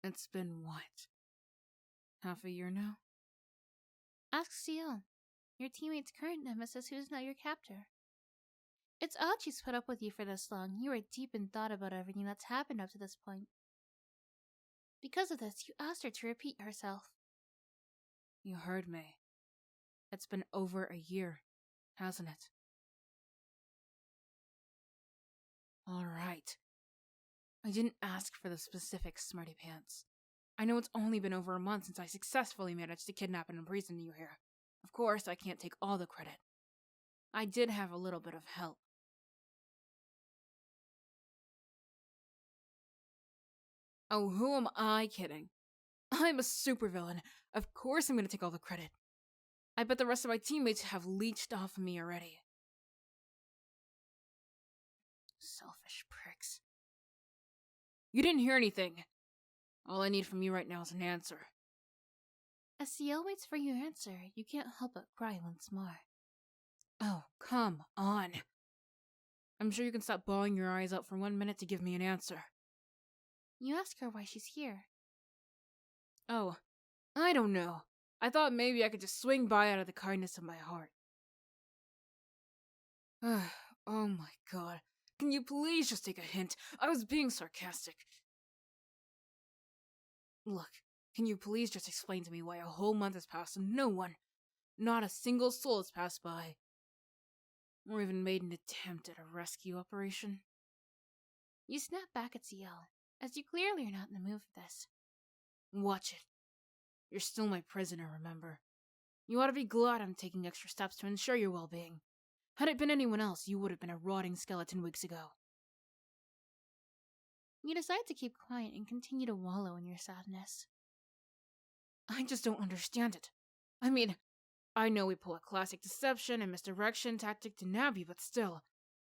It's been what? Half a year now? Ask Ciel, your teammate's current nemesis who's now your captor. It's odd she's put up with you for this long. You were deep in thought about everything that's happened up to this point. Because of this, you asked her to repeat herself. You heard me. It's been over a year, hasn't it? Alright. I didn't ask for the specifics, Smarty Pants. I know it's only been over a month since I successfully managed to kidnap and imprison you here. Of course, I can't take all the credit. I did have a little bit of help. Oh, who am I kidding? I'm a supervillain. Of course I'm gonna take all the credit. I bet the rest of my teammates have leeched off me already. Selfish pricks. You didn't hear anything. All I need from you right now is an answer. As Ciel waits for your answer, you can't help but cry once more. Oh, come on. I'm sure you can stop bawling your eyes out for 1 minute to give me an answer. You ask her why she's here. Oh, I don't know. I thought maybe I could just swing by out of the kindness of my heart. Oh my god. Can you please just take a hint? I was being sarcastic. Look, can you please just explain to me why a whole month has passed and no one, not a single soul has passed by, or even made an attempt at a rescue operation? You snap back at Ciel, as you clearly are not in the mood for this. Watch it. You're still my prisoner, remember? You ought to be glad I'm taking extra steps to ensure your well-being. Had it been anyone else, you would have been a rotting skeleton weeks ago. You decide to keep quiet and continue to wallow in your sadness. I just don't understand it. I mean, I know we pull a classic deception and misdirection tactic to nab you, but still,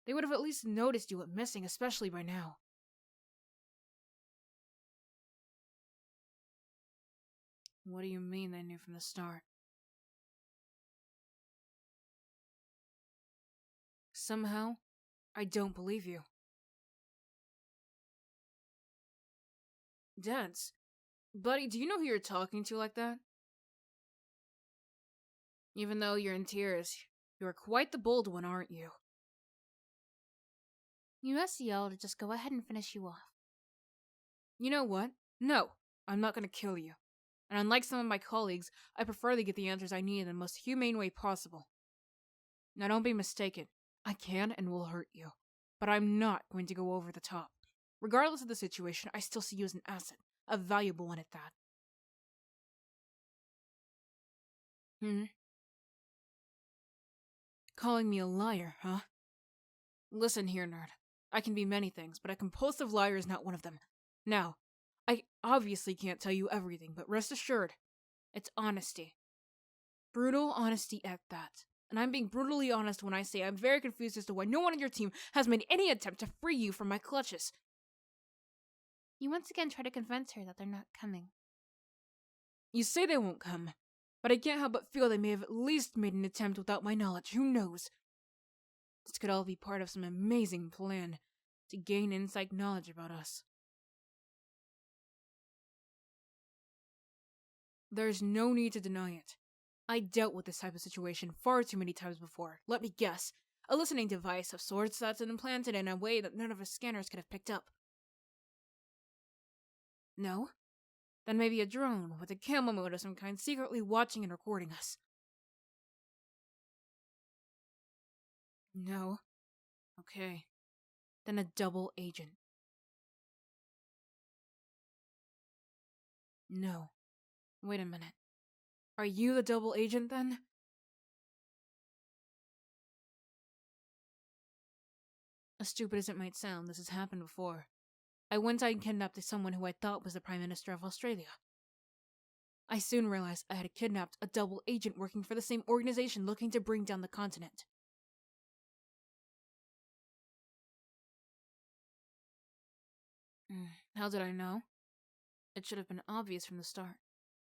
they would have at least noticed you went missing, especially by now. What do you mean they knew from the start? Somehow, I don't believe you. Dance? Buddy, do you know who you're talking to like that? Even though you're in tears, you're quite the bold one, aren't you? You ask Ciel to just go ahead and finish you off. You know what? No, I'm not gonna kill you. And unlike some of my colleagues, I prefer to get the answers I need in the most humane way possible. Now don't be mistaken, I can and will hurt you. But I'm not going to go over the top. Regardless of the situation, I still see you as an asset, a valuable one at that. Calling me a liar, huh? Listen here, nerd. I can be many things, but a compulsive liar is not one of them. Now, I obviously can't tell you everything, but rest assured, it's honesty. Brutal honesty at that. And I'm being brutally honest when I say I'm very confused as to why no one on your team has made any attempt to free you from my clutches. You once again try to convince her that they're not coming. You say they won't come, but I can't help but feel they may have at least made an attempt without my knowledge. Who knows? This could all be part of some amazing plan to gain inside knowledge about us. There's no need to deny it. I dealt with this type of situation far too many times before. Let me guess. A listening device of sorts that's implanted in a way that none of our scanners could have picked up. No? Then maybe a drone with a camera mode of some kind secretly watching and recording us. No? Okay. Then a double agent. No. Wait a minute. Are you the double agent then? As stupid as it might sound, this has happened before. I once kidnapped someone who I thought was the Prime Minister of Australia. I soon realized I had kidnapped a double agent working for the same organization looking to bring down the continent. How did I know? It should have been obvious from the start.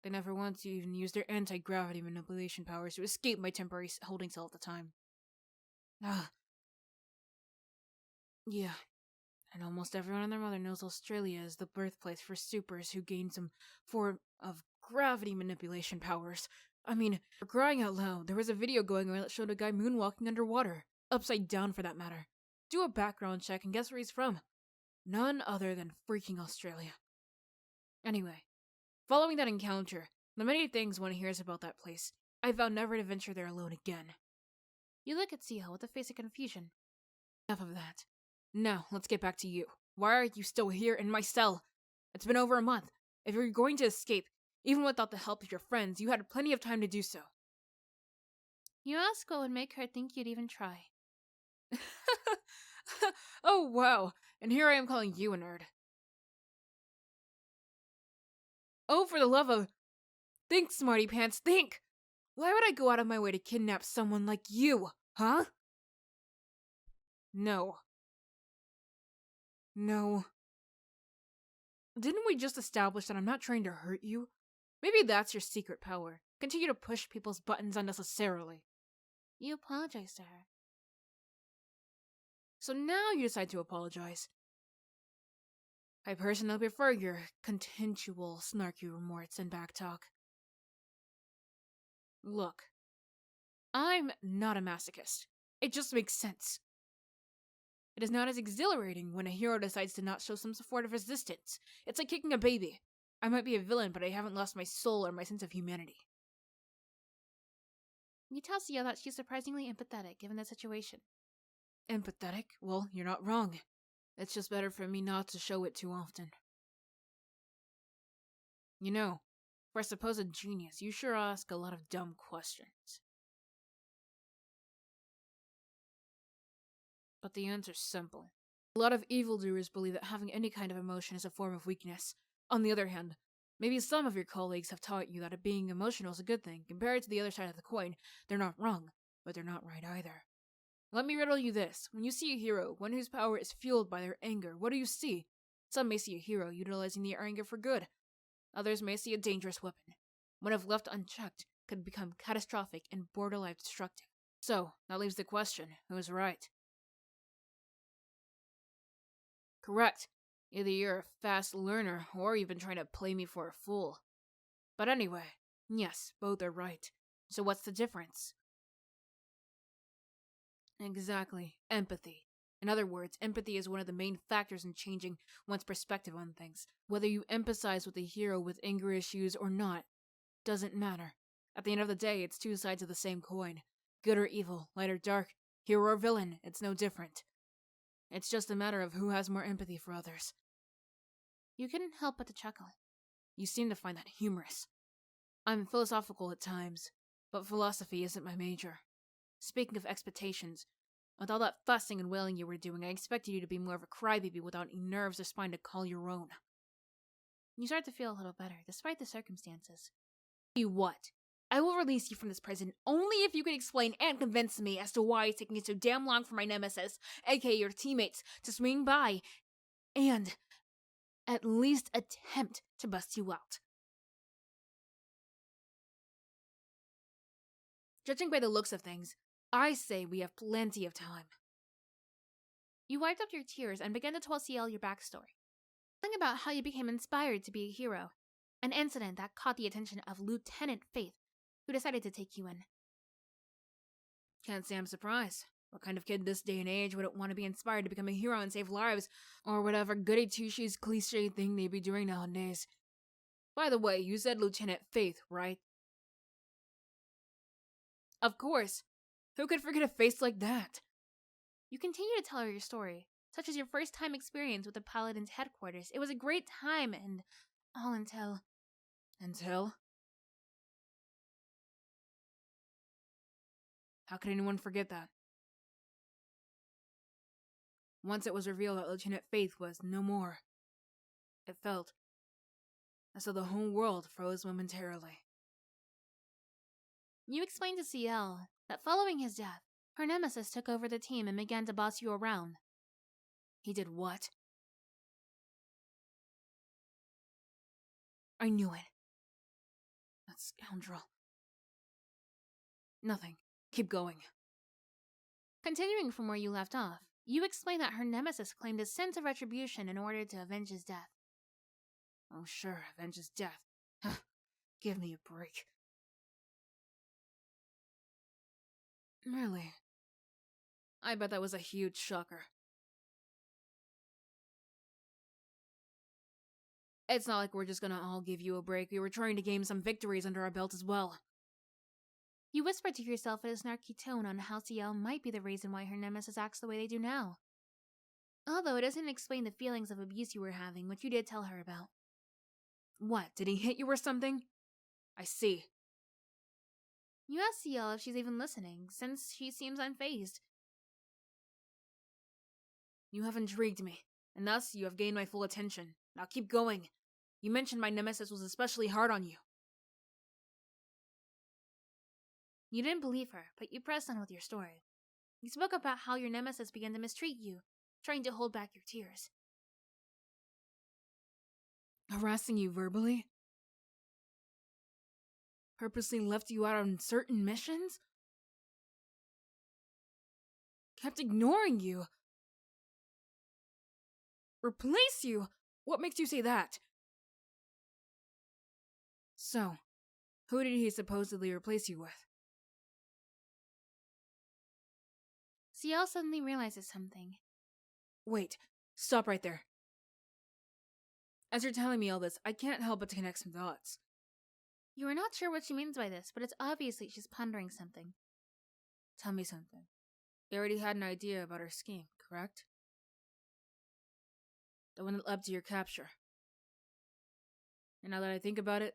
They never once even used their anti-gravity manipulation powers to escape my temporary holding cell at the time. Yeah. And almost everyone and their mother knows Australia is the birthplace for supers who gain some form of gravity manipulation powers. I mean, for crying out loud, there was a video going around that showed a guy moonwalking underwater. Upside down, for that matter. Do a background check and guess where he's from. None other than freaking Australia. Anyway, following that encounter, the many things one hears about that place, I vowed never to venture there alone again. You look at Seal with a face of confusion. Enough of that. Now, let's get back to you. Why are you still here in my cell? It's been over a month. If you're going to escape, even without the help of your friends, you had plenty of time to do so. You ask what would make her think you'd even try. Oh, wow. And here I am calling you a nerd. Oh, for the love of... Think, smarty pants, think! Why would I go out of my way to kidnap someone like you, huh? No. No. Didn't we just establish that I'm not trying to hurt you? Maybe that's your secret power. Continue to push people's buttons unnecessarily. You apologize to her. So now you decide to apologize. I personally prefer your continual snarky remorse and backtalk. Look, I'm not a masochist. It just makes sense. It is not as exhilarating when a hero decides to not show some sort of resistance. It's like kicking a baby. I might be a villain, but I haven't lost my soul or my sense of humanity. You tell Seal that she's surprisingly empathetic given the situation. Empathetic? Well, you're not wrong. It's just better for me not to show it too often. You know, for a supposed genius, you sure ask a lot of dumb questions. But the answer's simple. A lot of evildoers believe that having any kind of emotion is a form of weakness. On the other hand, maybe some of your colleagues have taught you that being emotional is a good thing. Compared to the other side of the coin, they're not wrong, but they're not right either. Let me riddle you this. When you see a hero, one whose power is fueled by their anger, what do you see? Some may see a hero utilizing their anger for good. Others may see a dangerous weapon. One if left unchecked, could become catastrophic and borderline destructive. So, that leaves the question, who's right? Correct. Either you're a fast learner, or you've been trying to play me for a fool. But anyway, yes, both are right. So what's the difference? Exactly. Empathy. In other words, empathy is one of the main factors in changing one's perspective on things. Whether you empathize with a hero with anger issues or not, doesn't matter. At the end of the day, it's two sides of the same coin. Good or evil, light or dark, hero or villain, it's no different. It's just a matter of who has more empathy for others. You couldn't help but to chuckle. You seem to find that humorous. I'm philosophical at times, but philosophy isn't my major. Speaking of expectations, with all that fussing and wailing you were doing, I expected you to be more of a crybaby without any nerves or spine to call your own. You start to feel a little better, despite the circumstances. You what? I will release you from this prison only if you can explain and convince me as to why it's taking so damn long for my nemesis, aka your teammates, to swing by and at least attempt to bust you out. Judging by the looks of things, I say we have plenty of time. You wiped up your tears and began to tell Ciel your backstory. Something about how you became inspired to be a hero. An incident that caught the attention of Lieutenant Faith, who decided to take you in. Can't say I'm surprised. What kind of kid this day and age wouldn't want to be inspired to become a hero and save lives, or whatever goody two-shoes cliche thing they be doing nowadays? By the way, you said Lieutenant Faith, right? Of course. Who could forget a face like that? You continue to tell her your story, such as your first time experience with the Paladin's headquarters. It was a great time and all until... Until? How could anyone forget that? Once it was revealed that Lieutenant Faith was no more, it felt as though the whole world froze momentarily. You explained to Ciel that following his death, her nemesis took over the team and began to boss you around. He did what? I knew it. That scoundrel. Nothing. Keep going. Continuing from where you left off, You explain that her nemesis claimed a sense of retribution in order to avenge his death. Oh sure, avenge his death. Give me a break. Really? I bet that was a huge shocker. It's not like we're just gonna all give you a break. We were trying to gain some victories under our belt as well. You whispered to yourself in a snarky tone on how CL might be the reason why her nemesis acts the way they do now. Although it doesn't explain the feelings of abuse you were having, which you did tell her about. What, did he hit you or something? I see. You ask CL if she's even listening, since she seems unfazed. You have intrigued me, and thus you have gained my full attention. Now keep going. You mentioned my nemesis was especially hard on you. You didn't believe her, but you pressed on with your story. You spoke about how your nemesis began to mistreat you, trying to hold back your tears. Harassing you verbally? Purposely left you out on certain missions? Kept ignoring you? Replace you? What makes you say that? So, who did he supposedly replace you with? CL suddenly realizes something. Wait, stop right there. As you're telling me all this, I can't help but to connect some dots. You are not sure what she means by this, but it's obviously she's pondering something. Tell me something. You already had an idea about her scheme, correct? The one that led to your capture. And now that I think about it,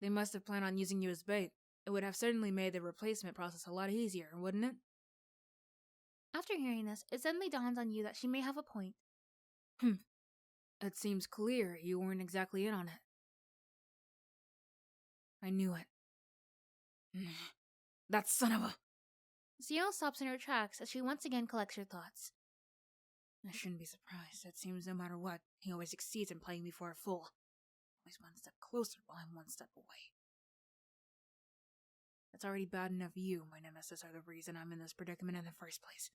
they must have planned on using you as bait. It would have certainly made the replacement process a lot easier, wouldn't it? After hearing this, it suddenly dawns on you that she may have a point. It seems clear you weren't exactly in on it. I knew it. That son of a... CL stops in her tracks as she once again collects her thoughts. I shouldn't be surprised. It seems no matter what, he always succeeds in playing me for a fool. Always one step closer while I'm one step away. It's already bad enough you, my nemesis, are the reason I'm in this predicament in the first place.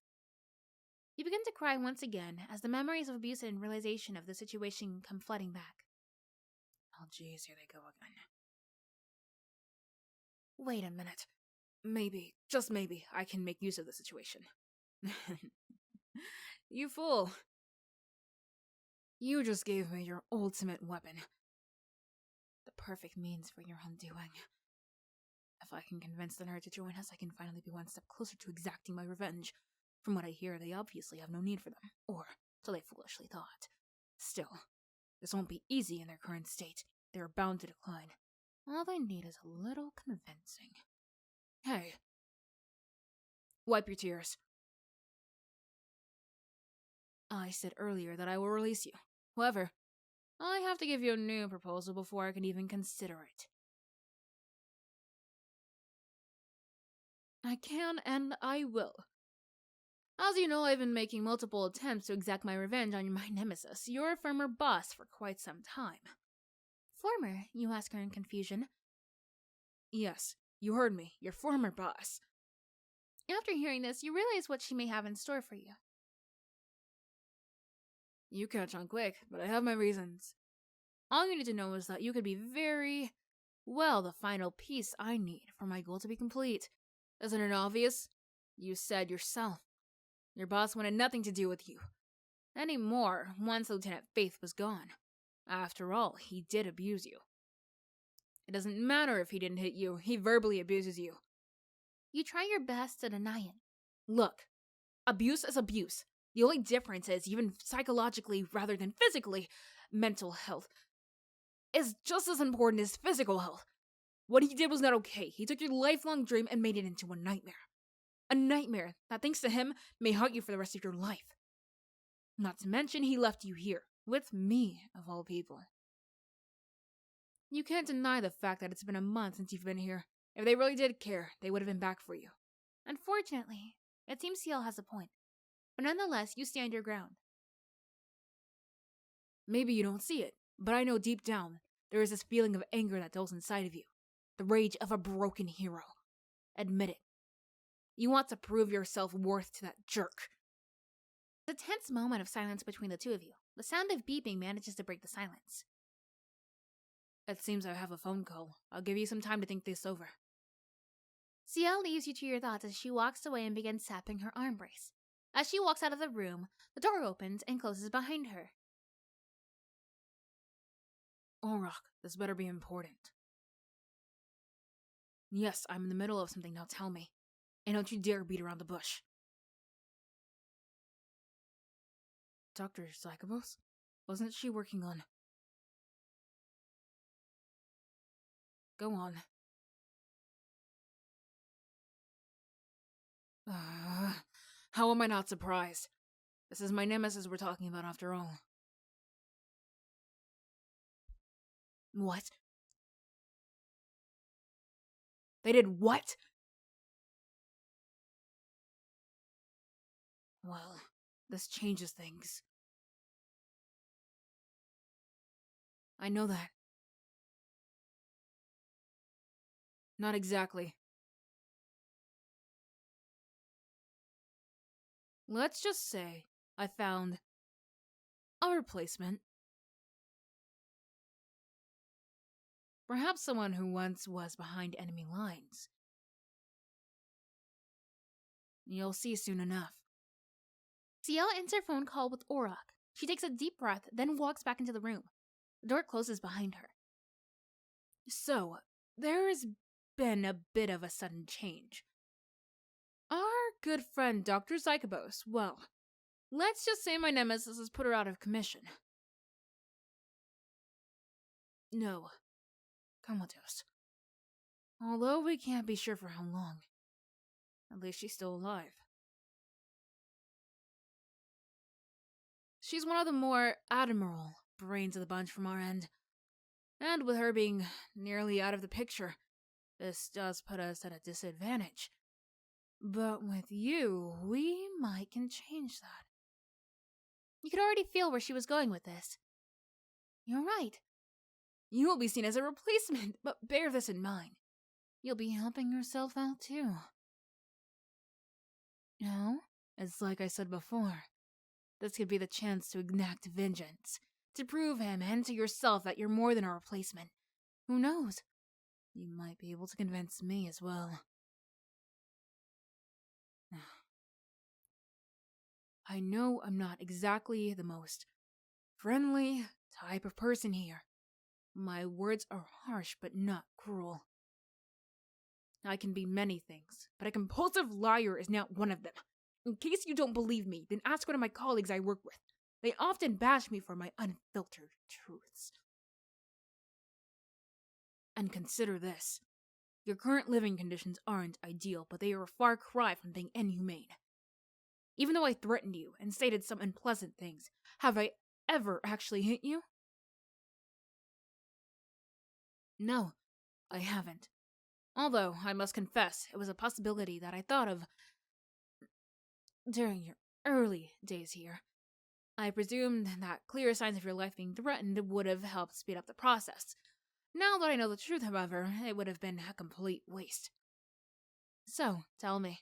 You begin to cry once again as the memories of abuse and realization of the situation come flooding back. Oh geez, here they go again. Wait a minute. Maybe, just maybe, I can make use of the situation. You fool. You just gave me your ultimate weapon. The perfect means for your undoing. If I can convince the nerd to join us, I can finally be one step closer to exacting my revenge. From what I hear, they obviously have no need for them. Or, so they foolishly thought. Still, this won't be easy in their current state. They are bound to decline. All they need is a little convincing. Hey. Wipe your tears. I said earlier that I will release you. However, I have to give you a new proposal before I can even consider it. I can and I will. As you know, I've been making multiple attempts to exact my revenge on my nemesis, your former boss, for quite some time. Former, you ask her in confusion. Yes, you heard me, your former boss. After hearing this, you realize what she may have in store for you. You catch on quick, but I have my reasons. All you need to know is that you could be very, well, the final piece I need for my goal to be complete. Isn't it obvious? You said yourself. Your boss wanted nothing to do with you. Anymore, once Lieutenant Faith was gone. After all, he did abuse you. It doesn't matter if he didn't hit you, he verbally abuses you. You try your best to deny it. Look, abuse is abuse. The only difference is, even psychologically rather than physically, mental health is just as important as physical health. What he did was not okay. He took your lifelong dream and made it into a nightmare. A nightmare that, thanks to him, may haunt you for the rest of your life. Not to mention, he left you here, with me, of all people. You can't deny the fact that it's been a month since you've been here. If they really did care, they would have been back for you. Unfortunately, it seems CL has a point. But nonetheless, you stand your ground. Maybe you don't see it, but I know deep down, there is this feeling of anger that dwells inside of you. The rage of a broken hero. Admit it. You want to prove your self-worth to that jerk. It's a tense moment of silence between the two of you. The sound of beeping manages to break the silence. It seems I have a phone call. I'll give you some time to think this over. Ciel leaves you to your thoughts as she walks away and begins sapping her arm brace. As she walks out of the room, the door opens and closes behind her. Orok, this better be important. Yes, I'm in the middle of something, now tell me. And don't you dare beat around the bush. Dr. Psychobos? Wasn't she working on... Go on. How am I not surprised? This is my nemesis we're talking about after all. What? They did what? Well, this changes things. I know that. Not exactly. Let's just say I found a replacement. Perhaps someone who once was behind enemy lines. You'll see soon enough. Ciel ends her phone call with Orok. She takes a deep breath, then walks back into the room. The door closes behind her. So, there has been a bit of a sudden change. Our good friend Dr. Psychobos, well, let's just say my nemesis has put her out of commission. No. Comatose. Although we can't be sure for how long. At least she's still alive. She's one of the more admirable brains of the bunch from our end. And with her being nearly out of the picture, this does put us at a disadvantage. But with you, we can change that. You could already feel where she was going with this. You're right. You will be seen as a replacement, but bear this in mind. You'll be helping yourself out too. No, it's like I said before. This could be the chance to enact vengeance. To prove him and to yourself that you're more than a replacement. Who knows? You might be able to convince me as well. I know I'm not exactly the most friendly type of person here. My words are harsh but not cruel. I can be many things, but a compulsive liar is not one of them. In case you don't believe me, then ask one of my colleagues I work with. They often bash me for my unfiltered truths. And consider this. Your current living conditions aren't ideal, but they are a far cry from being inhumane. Even though I threatened you and stated some unpleasant things, have I ever actually hit you? No, I haven't. Although, I must confess, it was a possibility that I thought of during your early days here. I presumed that clear signs of your life being threatened would have helped speed up the process. Now that I know the truth, however, it would have been a complete waste. So, tell me,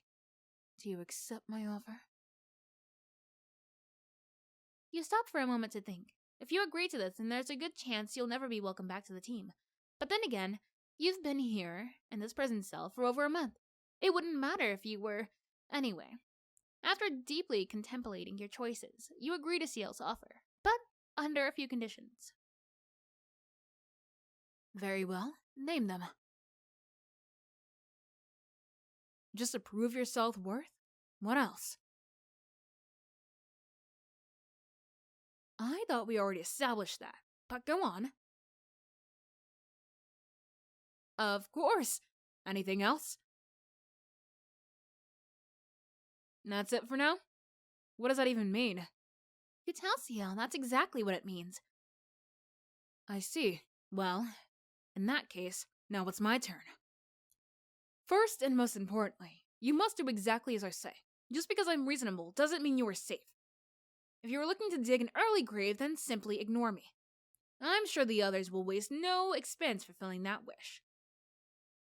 do you accept my offer? You stop for a moment to think. If you agree to this, then there's a good chance you'll never be welcomed back to the team. But then again, you've been here, in this prison cell, for over a month. It wouldn't matter if you were... Anyway, after deeply contemplating your choices, you agree to Ciel's offer, but under a few conditions. Very well, name them. Just to prove your self-worth? What else? I thought we already established that, but go on. Of course. Anything else? That's it for now? What does that even mean? You tell Ciel, that's exactly what it means. I see. Well, in that case, now it's my turn. First and most importantly, you must do exactly as I say. Just because I'm reasonable doesn't mean you are safe. If you are looking to dig an early grave, then simply ignore me. I'm sure the others will waste no expense fulfilling that wish.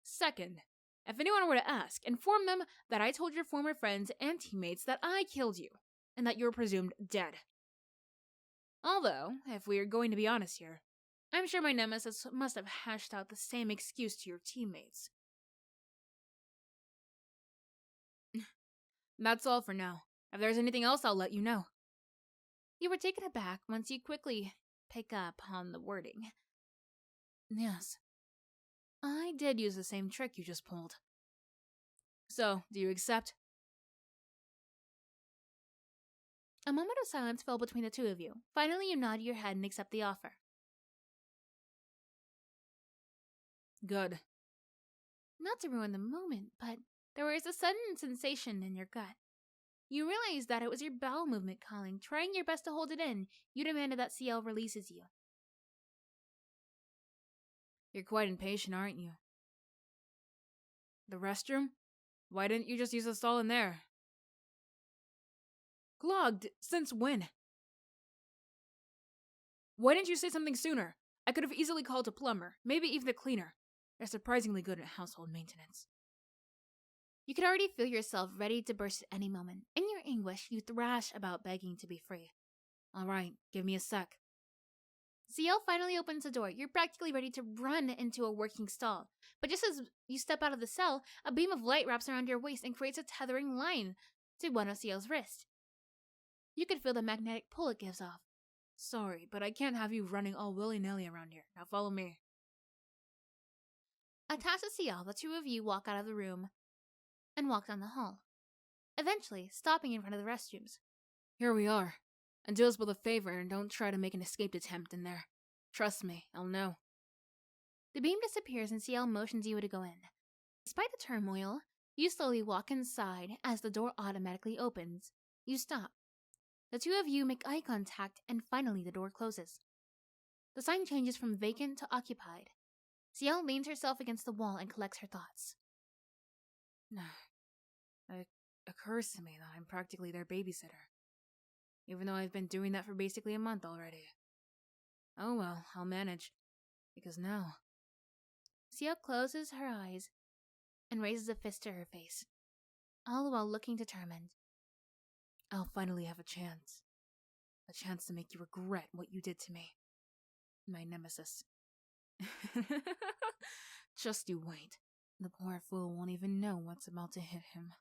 Second, if anyone were to ask, inform them that I told your former friends and teammates that I killed you. and that you're presumed dead. Although, if we are going to be honest here, I'm sure my nemesis must have hashed out the same excuse to your teammates. That's all for now. If there's anything else, I'll let you know. You were taken aback once you quickly pick up on the wording. Yes. I did use the same trick you just pulled. So, do you accept? A moment of silence fell between the two of you. Finally, you nod your head and accept the offer. Good. Not to ruin the moment, but there was a sudden sensation in your gut. You realized that it was your bowel movement calling. Trying your best to hold it in, you demanded that CL releases you. You're quite impatient, aren't you? The restroom? Why didn't you just use the stall in there? Clogged? Since when? Why didn't you say something sooner? I could have easily called a plumber, maybe even a cleaner. They're surprisingly good at household maintenance. You could already feel yourself ready to burst at any moment. In your anguish, you thrash about begging to be free. All right, give me a sec. CL finally opens the door. You're practically ready to run into a working stall. But just as you step out of the cell, a beam of light wraps around your waist and creates a tethering line to one of CL's wrists. You could feel the magnetic pull it gives off. Sorry, but I can't have you running all willy-nilly around here. Now follow me. Attached to CL, the two of you walk out of the room and walk down the hall, eventually stopping in front of the restrooms. Here we are. And do us both a favor and don't try to make an escape attempt in there. Trust me, I'll know. The beam disappears and CL motions you to go in. Despite the turmoil, you slowly walk inside as the door automatically opens. You stop. The two of you make eye contact and finally the door closes. The sign changes from vacant to occupied. CL leans herself against the wall and collects her thoughts. It occurs to me that I'm practically their babysitter. Even though I've been doing that for basically a month already. Oh well, I'll manage. Because now... CL closes her eyes and raises a fist to her face, all the while looking determined. I'll finally have a chance. A chance to make you regret what you did to me. My nemesis. Just you wait. The poor fool won't even know what's about to hit him.